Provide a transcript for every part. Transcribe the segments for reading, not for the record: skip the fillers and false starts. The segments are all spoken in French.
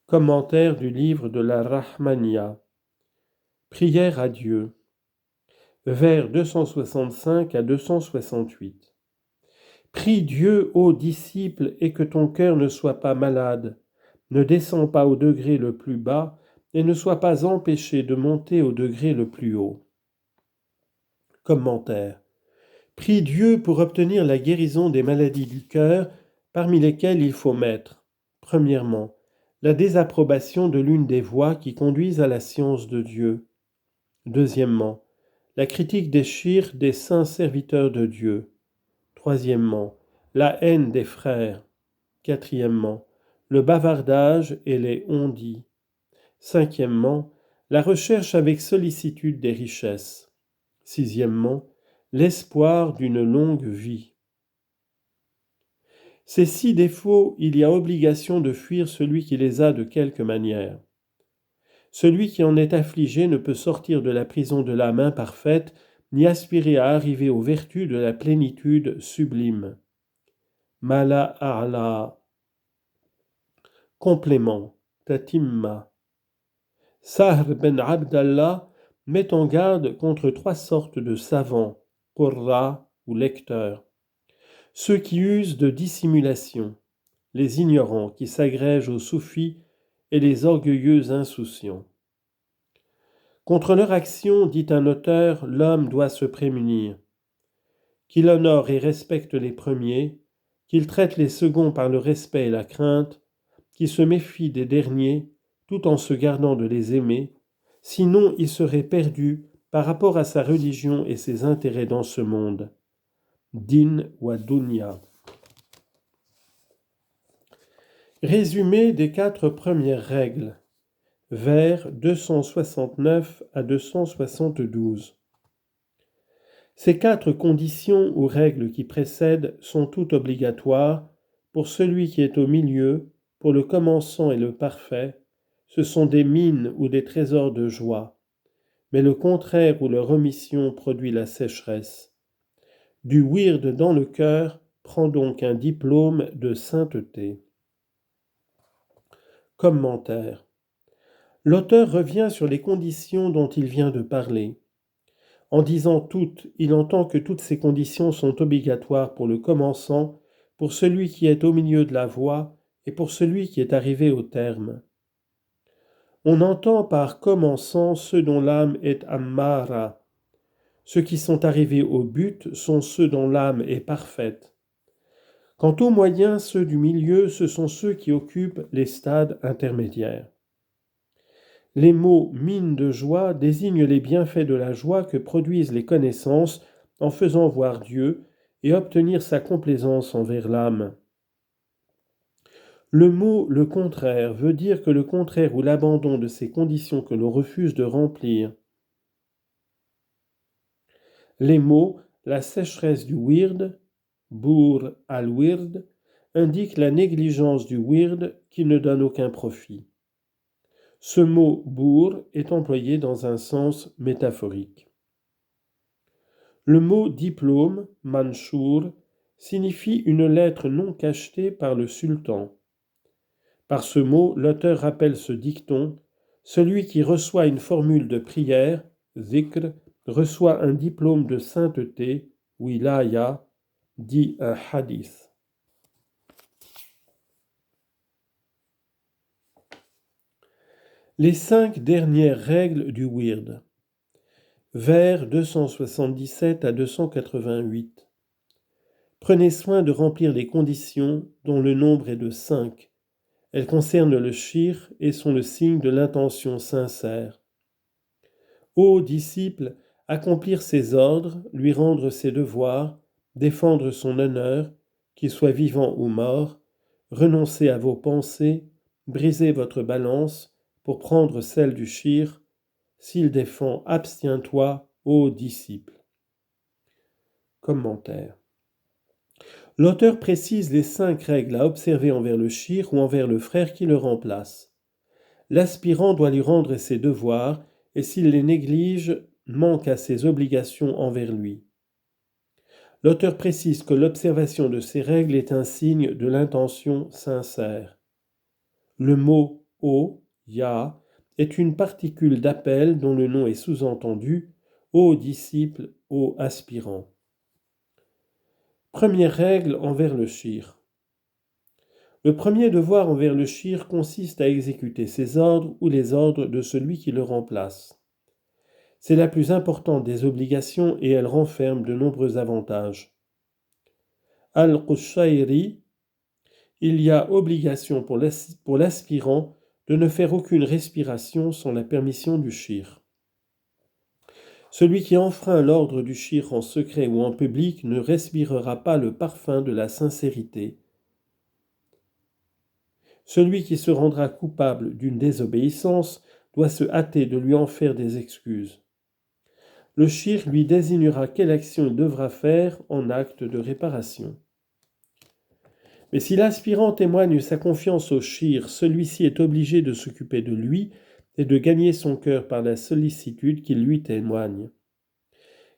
Commentaire du livre de la Rahmania. Prière à Dieu. Vers 265 à 268. Prie Dieu, ô disciple, et que ton cœur ne soit pas malade, ne descends pas au degré le plus bas, et ne sois pas empêché de monter au degré le plus haut. Commentaire. Prie Dieu pour obtenir la guérison des maladies du cœur, parmi lesquelles il faut mettre, premièrement, la désapprobation de l'une des voies qui conduisent à la science de Dieu. Deuxièmement, la critique des shirks des saints serviteurs de Dieu. Troisièmement, la haine des frères. Quatrièmement, le bavardage et les on-dit. Cinquièmement, la recherche avec sollicitude des richesses. Sixièmement, l'espoir d'une longue vie. Ces 6 défauts, il y a obligation de fuir celui qui les a de quelque manière. Celui qui en est affligé ne peut sortir de la prison de l'âme imparfaite, ni aspirer à arriver aux vertus de la plénitude sublime. Mala a'la. Complément. Tatimma. Sahr ben Abdallah met en garde contre 3 sortes de savants, qurra ou lecteurs. Ceux qui usent de dissimulation, les ignorants qui s'agrègent aux soufis et les orgueilleux insouciants. Contre leur action, dit un auteur, l'homme doit se prémunir. Qu'il honore et respecte les premiers, qu'il traite les seconds par le respect et la crainte, qu'il se méfie des derniers, tout en se gardant de les aimer, sinon il serait perdu par rapport à sa religion et ses intérêts dans ce monde. Din wa dunya. Résumé des 4 premières règles. Vers 269 à 272. Ces 4 conditions ou règles qui précèdent sont toutes obligatoires pour celui qui est au milieu, pour le commençant et le parfait. Ce sont des mines ou des trésors de joie, mais le contraire ou leur omission produit la sécheresse. Du wird dans le cœur prend donc un diplôme de sainteté. Commentaire. L'auteur revient sur les conditions dont il vient de parler. En disant toutes, il entend que toutes ces conditions sont obligatoires pour le commençant, pour celui qui est au milieu de la voie et pour celui qui est arrivé au terme. On entend par commençant ceux dont l'âme est ammara. Ceux qui sont arrivés au but sont ceux dont l'âme est parfaite. Quant aux moyens, ceux du milieu, ce sont ceux qui occupent les stades intermédiaires. Les mots « mine de joie » désignent les bienfaits de la joie que produisent les connaissances en faisant voir Dieu et obtenir sa complaisance envers l'âme. Le mot « le contraire » veut dire que le contraire ou l'abandon de ces conditions que l'on refuse de remplir. Les mots « la sécheresse du wird » Bour al-wird indiquent la négligence du wird qui ne donne aucun profit. Ce mot « bour » est employé dans un sens métaphorique. Le mot « diplôme » manchour signifie une lettre non cachetée par le sultan. Par ce mot, l'auteur rappelle ce dicton: celui qui reçoit une formule de prière, zikr, reçoit un diplôme de sainteté, wilaya, dit un hadith. Les 5 dernières règles du wird. Vers 277 à 288. Prenez soin de remplir les conditions dont le nombre est de 5. Elles concernent le shir et sont le signe de l'intention sincère. Ô disciple, accomplir ses ordres, lui rendre ses devoirs, défendre son honneur, qu'il soit vivant ou mort, renoncer à vos pensées, briser votre balance pour prendre celle du shir. S'il défend, abstiens-toi, ô disciple. Commentaire. L'auteur précise les 5 règles à observer envers le shir ou envers le frère qui le remplace. L'aspirant doit lui rendre ses devoirs et s'il les néglige, manque à ses obligations envers lui. L'auteur précise que l'observation de ces règles est un signe de l'intention sincère. Le mot ô, ya, est une particule d'appel dont le nom est sous-entendu, ô disciple, ô aspirant. Première règle envers le shir. Le premier devoir envers le shir consiste à exécuter ses ordres ou les ordres de celui qui le remplace. C'est la plus importante des obligations et elle renferme de nombreux avantages. Al-Qushayri, il y a obligation pour l'aspirant de ne faire aucune respiration sans la permission du shir. Celui qui enfreint l'ordre du shir en secret ou en public ne respirera pas le parfum de la sincérité. Celui qui se rendra coupable d'une désobéissance doit se hâter de lui en faire des excuses. Le shir lui désignera quelle action il devra faire en acte de réparation. Mais si l'aspirant témoigne sa confiance au shir, celui-ci est obligé de s'occuper de lui et de gagner son cœur par la sollicitude qu'il lui témoigne.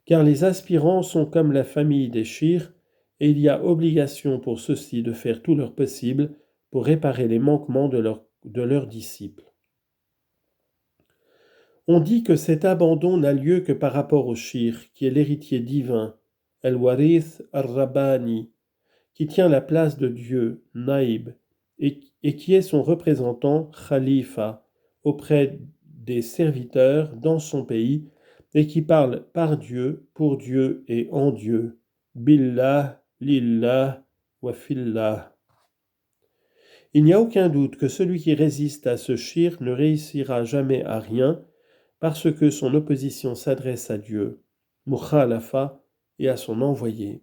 Car les aspirants sont comme la famille des shirs, et il y a obligation pour ceux-ci de faire tout leur possible pour réparer les manquements de leurs disciples. On dit que cet abandon n'a lieu que par rapport au shir, qui est l'héritier divin, al-warith al-rabbani, qui tient la place de Dieu, naïb, et qui est son représentant, khalifa, auprès des serviteurs dans son pays, et qui parle par Dieu, pour Dieu et en Dieu, billah, lillah, wa fillah. Il n'y a aucun doute que celui qui résiste à ce shir ne réussira jamais à rien, parce que son opposition s'adresse à Dieu, mukhalafa, et à son envoyé.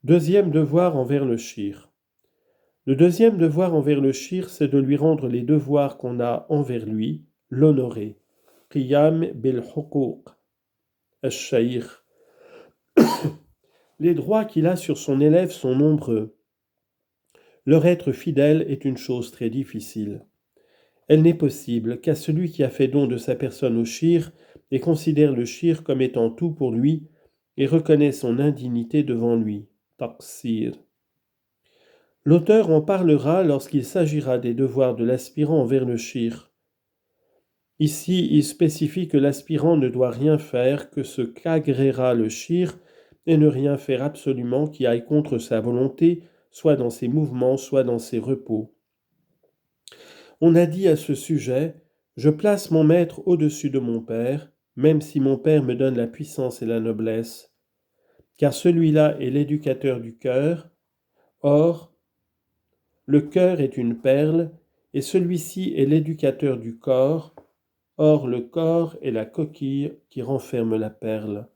Deuxième devoir envers le shir. Le deuxième devoir envers le shir, c'est de lui rendre les devoirs qu'on a envers lui, l'honorer. Qiyam bil huquq, al-shaykh. Les droits qu'il a sur son élève sont nombreux. Leur être fidèle est une chose très difficile. Elle n'est possible qu'à celui qui a fait don de sa personne au shir et considère le shir comme étant tout pour lui et reconnaît son indignité devant lui. Taqsir. L'auteur en parlera lorsqu'il s'agira des devoirs de l'aspirant envers le shir. Ici, il spécifie que l'aspirant ne doit rien faire que ce qu'agréera le shir et ne rien faire absolument qui aille contre sa volonté, soit dans ses mouvements, soit dans ses repos. On a dit à ce sujet, « Je place mon maître au-dessus de mon père, même si mon père me donne la puissance et la noblesse, car celui-là est l'éducateur du cœur. Or, le cœur est une perle, et celui-ci est l'éducateur du corps. Or, le corps est la coquille qui renferme la perle. »